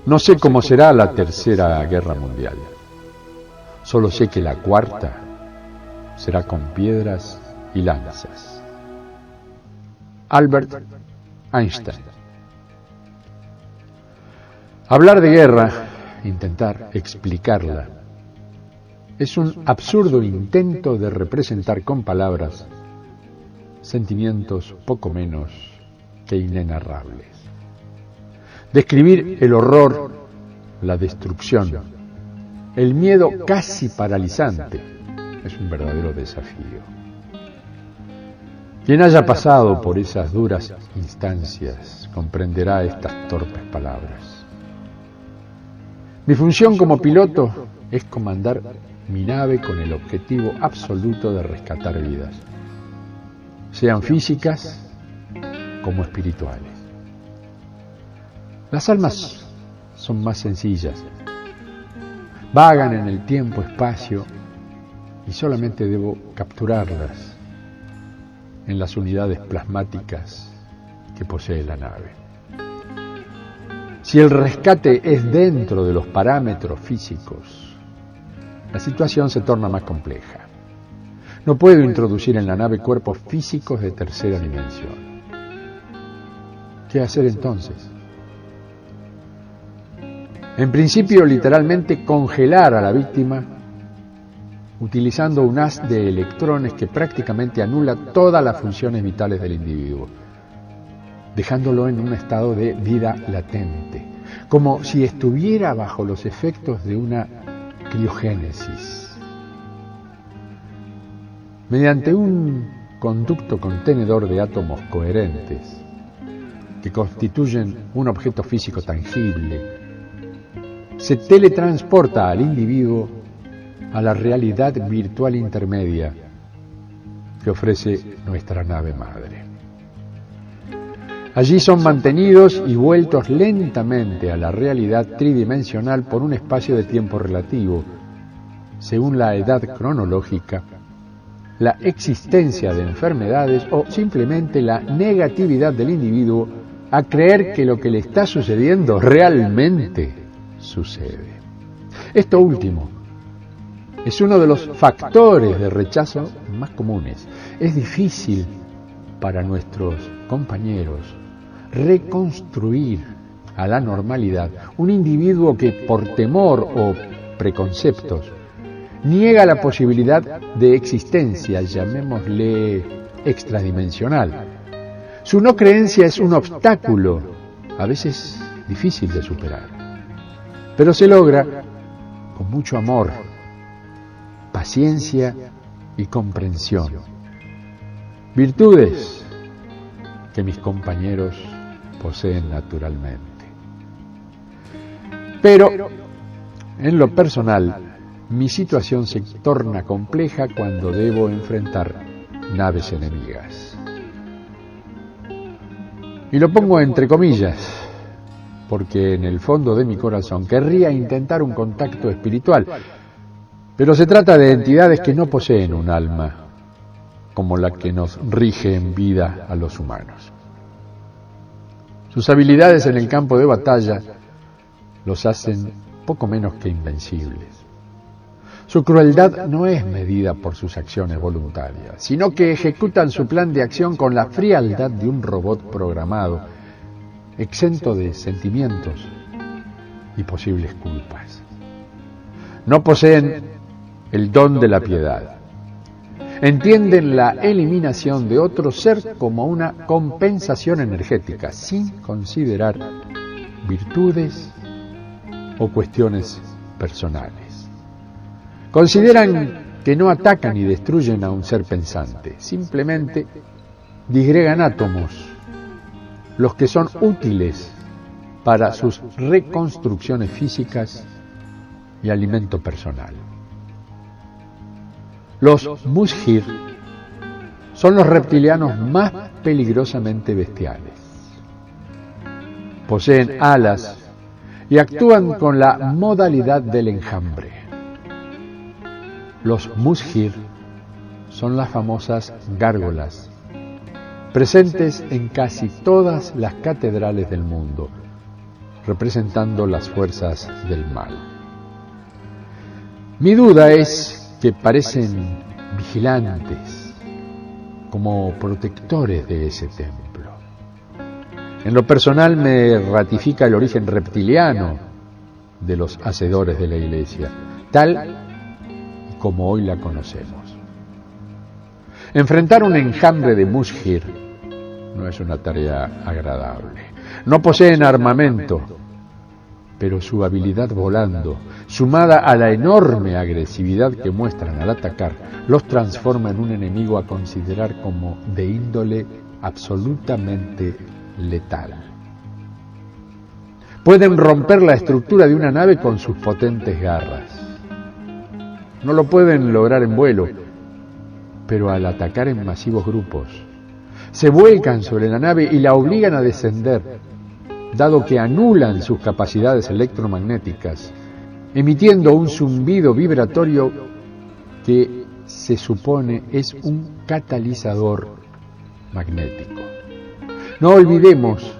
No sé cómo será la Tercera Guerra Mundial. Solo sé que la cuarta será con piedras y lanzas. Albert Einstein. Hablar de guerra, intentar explicarla, es un absurdo intento de representar con palabras sentimientos poco menos que inenarrables. Describir el horror, la destrucción, el miedo casi paralizante es un verdadero desafío. Quien haya pasado por esas duras instancias comprenderá estas torpes palabras. Mi función como piloto es comandar mi nave con el objetivo absoluto de rescatar vidas, sean físicas como espirituales. Las almas son más sencillas, vagan en el tiempo-espacio y solamente debo capturarlas en las unidades plasmáticas que posee la nave. Si el rescate es dentro de los parámetros físicos, la situación se torna más compleja. No puedo introducir en la nave cuerpos físicos de tercera dimensión. ¿Qué hacer entonces? En principio, literalmente congelar a la víctima utilizando un haz de electrones que prácticamente anula todas las funciones vitales del individuo, dejándolo en un estado de vida latente, como si estuviera bajo los efectos de una criogénesis. Mediante un conducto contenedor de átomos coherentes que constituyen un objeto físico tangible, se teletransporta al individuo a la realidad virtual intermedia que ofrece nuestra nave madre. Allí son mantenidos y vueltos lentamente a la realidad tridimensional por un espacio de tiempo relativo, según la edad cronológica, la existencia de enfermedades o simplemente la negatividad del individuo a creer que lo que le está sucediendo realmente sucede. Esto último es uno de los factores de rechazo más comunes. Es difícil para nuestros compañeros reconstruir a la normalidad un individuo que por temor o preconceptos niega la posibilidad de existencia, llamémosle extradimensional. Su no creencia es un obstáculo, a veces difícil de superar, pero se logra con mucho amor, paciencia y comprensión. Virtudes que mis compañeros poseen naturalmente. Pero, en lo personal, mi situación se torna compleja cuando debo enfrentar naves enemigas. Y lo pongo entre comillas, porque en el fondo de mi corazón querría intentar un contacto espiritual, pero se trata de entidades que no poseen un alma, como la que nos rige en vida a los humanos. Sus habilidades en el campo de batalla los hacen poco menos que invencibles. Su crueldad no es medida por sus acciones voluntarias, sino que ejecutan su plan de acción con la frialdad de un robot programado, exento de sentimientos y posibles culpas. No poseen el don de la piedad. Entienden la eliminación de otro ser como una compensación energética, sin considerar virtudes o cuestiones personales. Consideran que no atacan y destruyen a un ser pensante, simplemente disgregan átomos, los que son útiles para sus reconstrucciones físicas y alimento personal. Los Mushir son los reptilianos más peligrosamente bestiales. Poseen alas y actúan con la modalidad del enjambre. Los Mushir son las famosas gárgolas, presentes en casi todas las catedrales del mundo, representando las fuerzas del mal. Mi duda es que parecen vigilantes, como protectores de ese templo. En lo personal me ratifica el origen reptiliano de los hacedores de la Iglesia, tal y como hoy la conocemos. Enfrentar un enjambre de Mushir no es una tarea agradable. No poseen armamento, pero su habilidad volando, sumada a la enorme agresividad que muestran al atacar, los transforma en un enemigo a considerar como de índole absolutamente letal. Pueden romper la estructura de una nave con sus potentes garras. No lo pueden lograr en vuelo, pero al atacar en masivos grupos, se vuelcan sobre la nave y la obligan a descender, dado que anulan sus capacidades electromagnéticas, emitiendo un zumbido vibratorio que se supone es un catalizador magnético. No olvidemos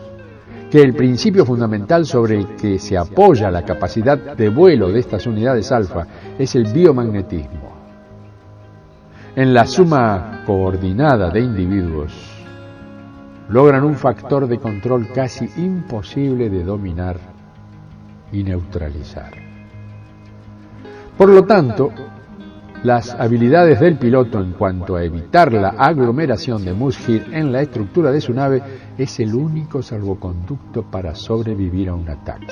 que el principio fundamental sobre el que se apoya la capacidad de vuelo de estas unidades alfa es el biomagnetismo. En la suma coordinada de individuos, logran un factor de control casi imposible de dominar y neutralizar. Por lo tanto, las habilidades del piloto en cuanto a evitar la aglomeración de Mushir en la estructura de su nave es el único salvoconducto para sobrevivir a un ataque.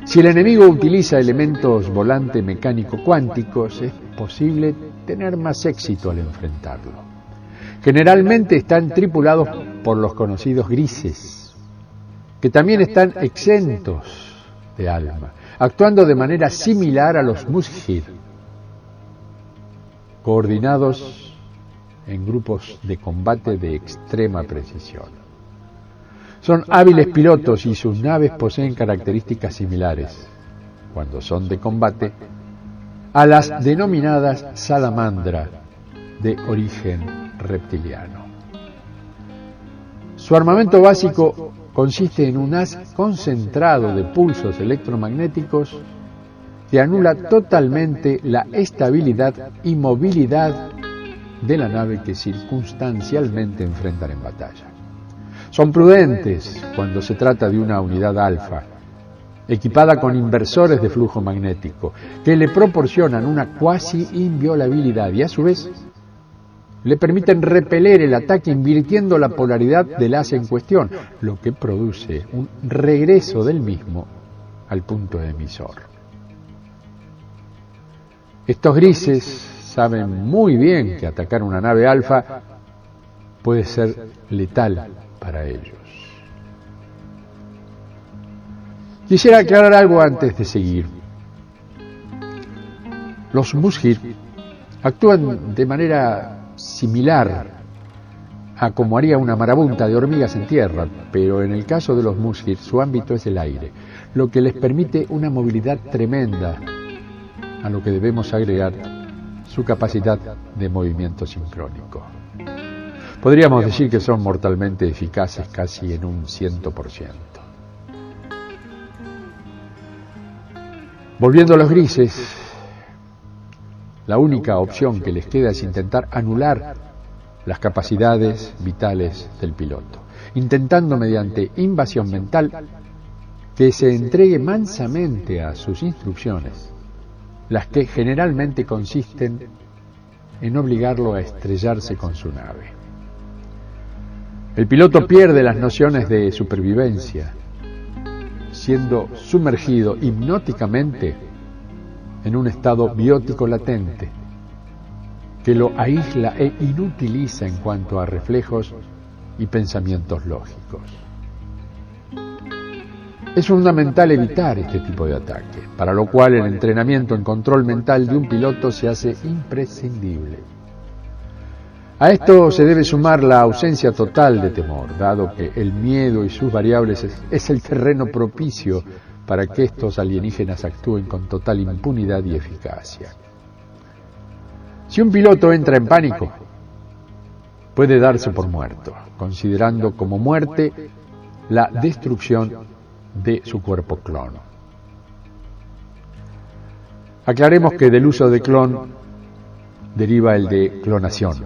Si el enemigo utiliza elementos volante mecánico cuánticos, es posible tener más éxito al enfrentarlo. Generalmente están tripulados por los conocidos grises, que también están exentos de alma, actuando de manera similar a los Mushir, coordinados en grupos de combate de extrema precisión. Son hábiles pilotos y sus naves poseen características similares, cuando son de combate, a las denominadas salamandra de origen reptiliano. Su armamento básico consiste en un haz concentrado de pulsos electromagnéticos que anula totalmente la estabilidad y movilidad de la nave que circunstancialmente enfrentan en batalla. Son prudentes cuando se trata de una unidad alfa, equipada con inversores de flujo magnético, que le proporcionan una cuasi inviolabilidad y a su vez le permiten repeler el ataque invirtiendo la polaridad del haz en cuestión, lo que produce un regreso del mismo al punto emisor. Estos grises saben muy bien que atacar una nave alfa puede ser letal para ellos. Quisiera aclarar algo antes de seguir. Los Mushir actúan de manera similar a como haría una marabunta de hormigas en tierra, pero en el caso de los Mushir su ámbito es el aire, lo que les permite una movilidad tremenda, a lo que debemos agregar su capacidad de movimiento sincrónico. Podríamos decir que son mortalmente eficaces casi en un 100%. Volviendo a los grises, la única opción que les queda es intentar anular las capacidades vitales del piloto, intentando mediante invasión mental que se entregue mansamente a sus instrucciones, las que generalmente consisten en obligarlo a estrellarse con su nave. El piloto pierde las nociones de supervivencia, siendo sumergido hipnóticamente en un estado biótico latente, que lo aísla e inutiliza en cuanto a reflejos y pensamientos lógicos. Es fundamental evitar este tipo de ataque, para lo cual el entrenamiento en control mental de un piloto se hace imprescindible. A esto se debe sumar la ausencia total de temor, dado que el miedo y sus variables es el terreno propicio para que estos alienígenas actúen con total impunidad y eficacia. Si un piloto entra en pánico, puede darse por muerto, considerando como muerte la destrucción de su cuerpo clon. Aclaremos que del uso de clon deriva el de clonación.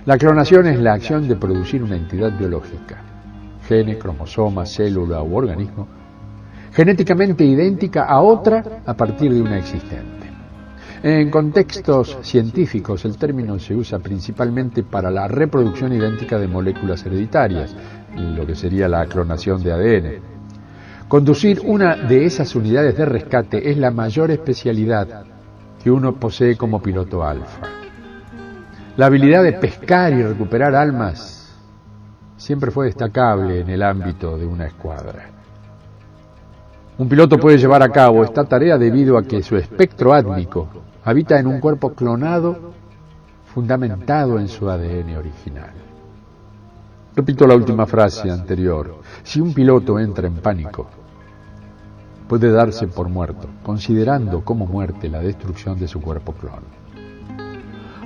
La clonación es la acción de producir una entidad biológica, gene, cromosoma, célula u organismo, genéticamente idéntica a otra a partir de una existente. En contextos científicos, el término se usa principalmente para la reproducción idéntica de moléculas hereditarias, lo que sería la clonación de ADN. Conducir una de esas unidades de rescate es la mayor especialidad que uno posee como piloto alfa. La habilidad de pescar y recuperar almas siempre fue destacable en el ámbito de una escuadra. Un piloto puede llevar a cabo esta tarea debido a que su espectro átmico habita en un cuerpo clonado fundamentado en su ADN original. Repito la última frase anterior. Si un piloto entra en pánico, puede darse por muerto, considerando como muerte la destrucción de su cuerpo clon.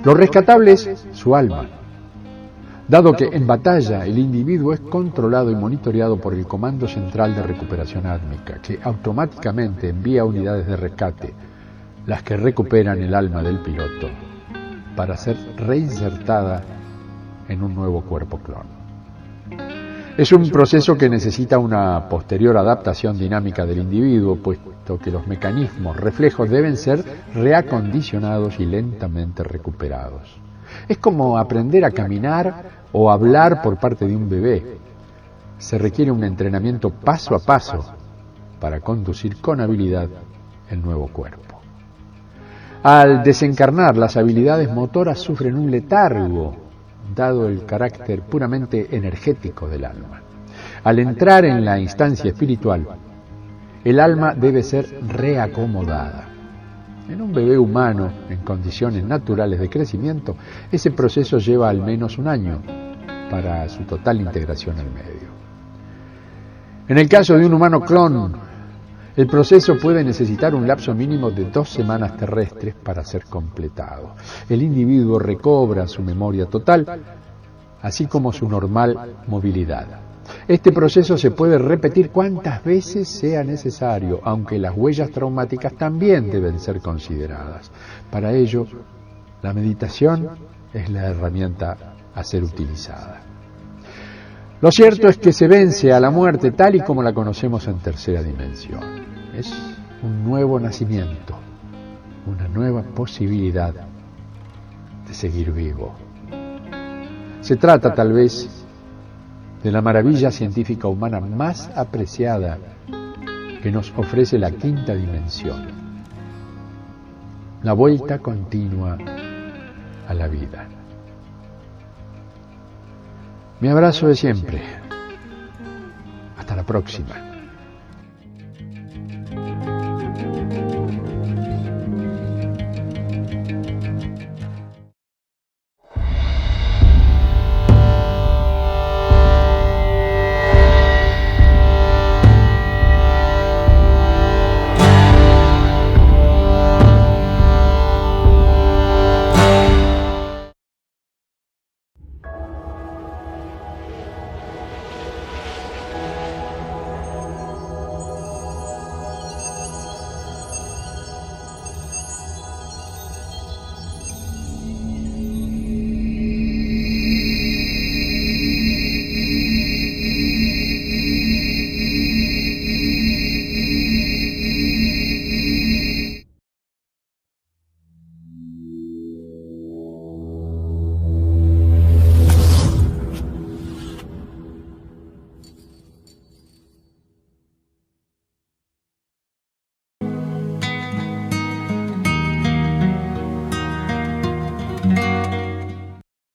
Lo rescatable es su alma, dado que en batalla el individuo es controlado y monitoreado por el Comando Central de Recuperación Átmica, que automáticamente envía unidades de rescate, las que recuperan el alma del piloto, para ser reinsertada en un nuevo cuerpo clon. Es un proceso que necesita una posterior adaptación dinámica del individuo, puesto que los mecanismos reflejos deben ser reacondicionados y lentamente recuperados. Es como aprender a caminar o hablar por parte de un bebé. Se requiere un entrenamiento paso a paso para conducir con habilidad el nuevo cuerpo. Al desencarnar, las habilidades motoras sufren un letargo, dado el carácter puramente energético del alma. Al entrar en la instancia espiritual, el alma debe ser reacomodada. En un bebé humano, en condiciones naturales de crecimiento, ese proceso lleva al menos un año para su total integración al medio. En el caso de un humano clon, el proceso puede necesitar un lapso mínimo de 2 semanas terrestres para ser completado. El individuo recobra su memoria total, así como su normal movilidad. Este proceso se puede repetir cuantas veces sea necesario, aunque las huellas traumáticas también deben ser consideradas. Para ello, la meditación es la herramienta a ser utilizada. Lo cierto es que se vence a la muerte tal y como la conocemos en tercera dimensión. Es un nuevo nacimiento, una nueva posibilidad de seguir vivo. Se trata tal vez de la maravilla científica humana más apreciada que nos ofrece la quinta dimensión, la vuelta continua a la vida. Mi abrazo de siempre. Hasta la próxima.